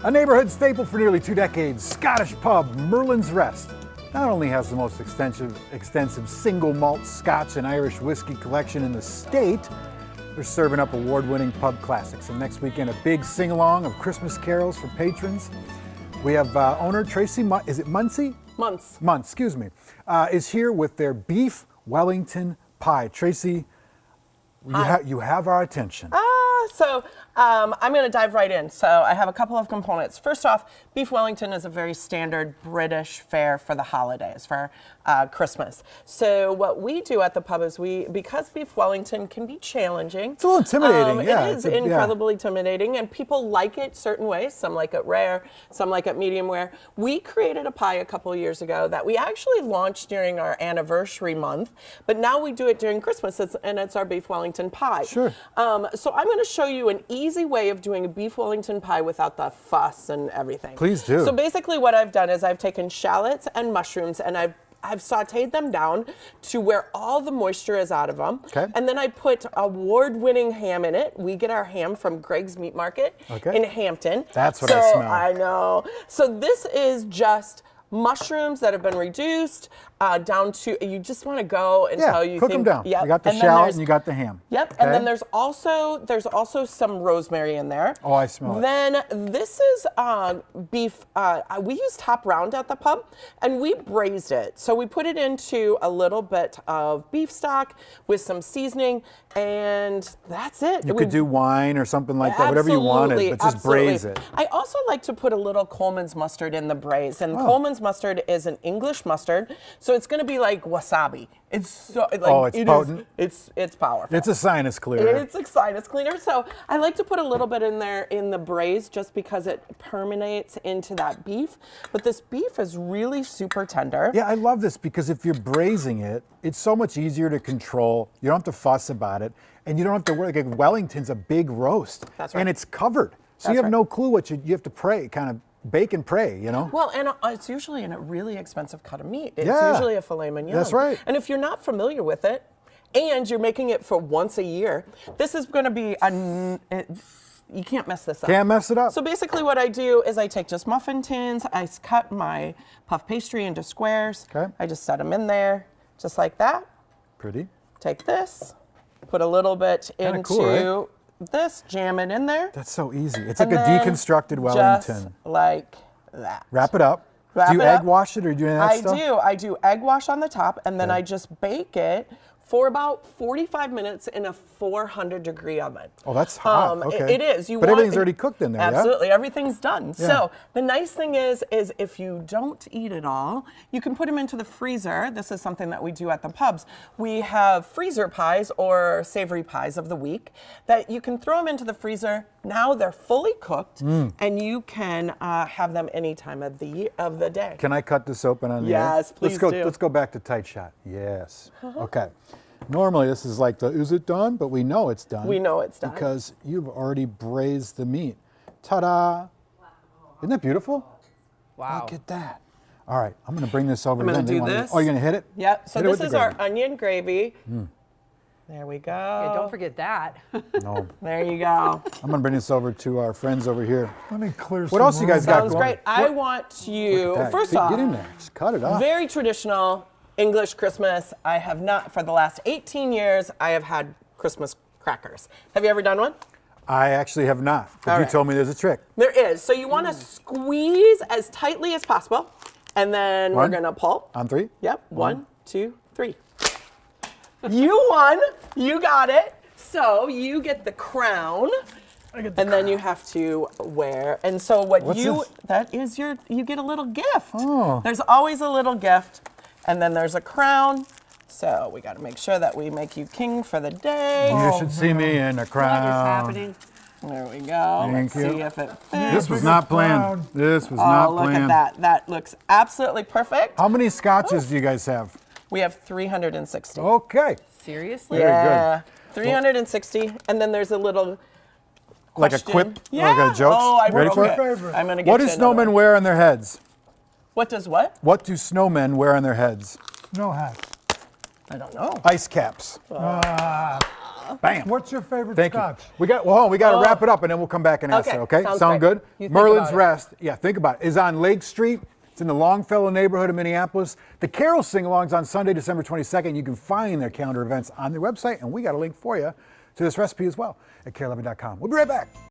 A neighborhood staple for nearly 2 decades, Scottish pub Merlin's Rest not only has the most extensive single malt Scotch and Irish whiskey collection in the state, they're serving up award-winning pub classics. And next weekend, a big sing-along of Christmas carols for patrons. We have owner Tracy, is it Muncie? Muntz, excuse me, is here with their beef Wellington pie. Tracy, you have our attention. So I'm going to dive right in. So I have a couple of components. First off, beef Wellington is a very standard British fare for the holidays, for Christmas. So what we do at the pub is because beef Wellington can be challenging. It's a little intimidating, yeah. It is incredibly intimidating, and people like it certain ways. Some like it rare, some like it medium rare. We created a pie a couple of years ago that we actually launched during our anniversary month, but now we do it during Christmas, and it's our beef Wellington pie. Sure. So I'm going to show you an easy way of doing a beef Wellington pie without the fuss and everything. Please do. So basically what I've done is I've taken shallots and mushrooms and I've sauteed them down to where all the moisture is out of them. Okay. And then I put award-winning ham in it. We get our ham from Greg's Meat Market in Hampton. That's what I smell. I know. So this is just mushrooms that have been reduced down to, you just want to go until you cook think. them down. Yep. You got the shallot and you got the ham. Yep, Okay. and then there's also some rosemary in there. Oh, I smell it. Then this is beef. We use Top Round at the pub, and we braised it. So we put it into a little bit of beef stock with some seasoning, and that's it. You could do wine or something like that, whatever you wanted, but just braise it. I also like to put a little Coleman's mustard in the braise, and Coleman's mustard is an English mustard, so it's going to be like wasabi. It's so like it's potent. It's powerful. It's a sinus clearer. It's a sinus cleaner. So I like to put a little bit in there in the braise just because it permeates into that beef. But this beef is really super tender. Yeah, I love this because if you're braising it, it's so much easier to control. You don't have to fuss about it. And you don't have to worry. Like Wellington's a big roast. That's right. And it's covered. So you have no clue what you have to pray, kind of bake and pray, you know? Well, and it's usually in a really expensive cut of meat. It's usually a filet mignon. That's right. And if you're not familiar with it, and you're making it for once a year, this is going to be you can't mess this up. Can't mess it up. So basically what I do is I take just muffin tins, I cut my puff pastry into squares. Okay. I just set them in there, just like that. Pretty. Take this, put a little bit Kinda into cool, right? this, jam it in there. That's so easy. It's and like a then deconstructed Wellington. Just like that. Wrap it up. Wrap do you it up. egg wash it or do you do any of that stuff? I do egg wash on the top, and then I just bake it for about 45 minutes in a 400-degree oven. Oh, that's hot. Okay. It is. But everything's already cooked in there, Absolutely. Everything's done. Yeah. So the nice thing is if you don't eat it all, you can put them into the freezer. This is something that we do at the pubs. We have freezer pies or savory pies of the week that you can throw them into the freezer. Now they're fully cooked, and you can have them any time of the day. Can I cut this open on the Yes, end? please do. do. Let's go back to tight shot. Yes. Okay. Normally this is like is it done? But we know it's done. We know it's done. Because you've already braised the meat. Ta-da. Isn't that beautiful? Wow. Look at that. All right, I'm going to bring this over. I'm gonna again. do this. Oh, you're going to hit it? Yep. So Hit it this with is the our gravy. onion gravy. There we go. Yeah, don't forget that. No. There you go. I'm going to bring this over to our friends over here. Let me clear What else you guys got Sounds going? great. I want you, Look at that. first See, off, get in there. Just cut it off. very traditional English Christmas. I have not, for the last 18 years, I have had Christmas crackers. Have you ever done one? I actually have not, but All you right. told me there's a trick. There is. So you want to squeeze as tightly as possible, and then One. we're going to pull. On three? Yep. 1, 2, 3. You won. You got it. So you get the crown. And then you have to wear. And so What's this? that is you get a little gift. Oh. There's always a little gift. And then there's a crown. So we got to make sure that we make you king for the day. You should see me in a crown. What is happening? There we go. Thank Let's you. see if it fits. This was not planned. This was Oh, not look planned. at that. That looks absolutely perfect. How many scotches do you guys have? We have 360. Okay. Seriously? Very Yeah. 360. And then there's a little Like a question. quip? Yeah. Like a joke? Oh, I Ready broke for it. it? I'm going to get What you do another snowmen one. wear on their heads? What does what? What do snowmen wear on their heads? No hat. I don't know. Ice caps. Bam. What's your favorite Thank scotch? you. We got to wrap it up and then we'll come back and answer. Okay, sounds sound great. good? You think Merlin's about it. Rest. Yeah, think about it. Is on Lake Street. It's in the Longfellow neighborhood of Minneapolis. The Carol Sing-Along's on Sunday, December 22nd. You can find their calendar events on their website, and we got a link for you to this recipe as well at carolevin.com. We'll be right back.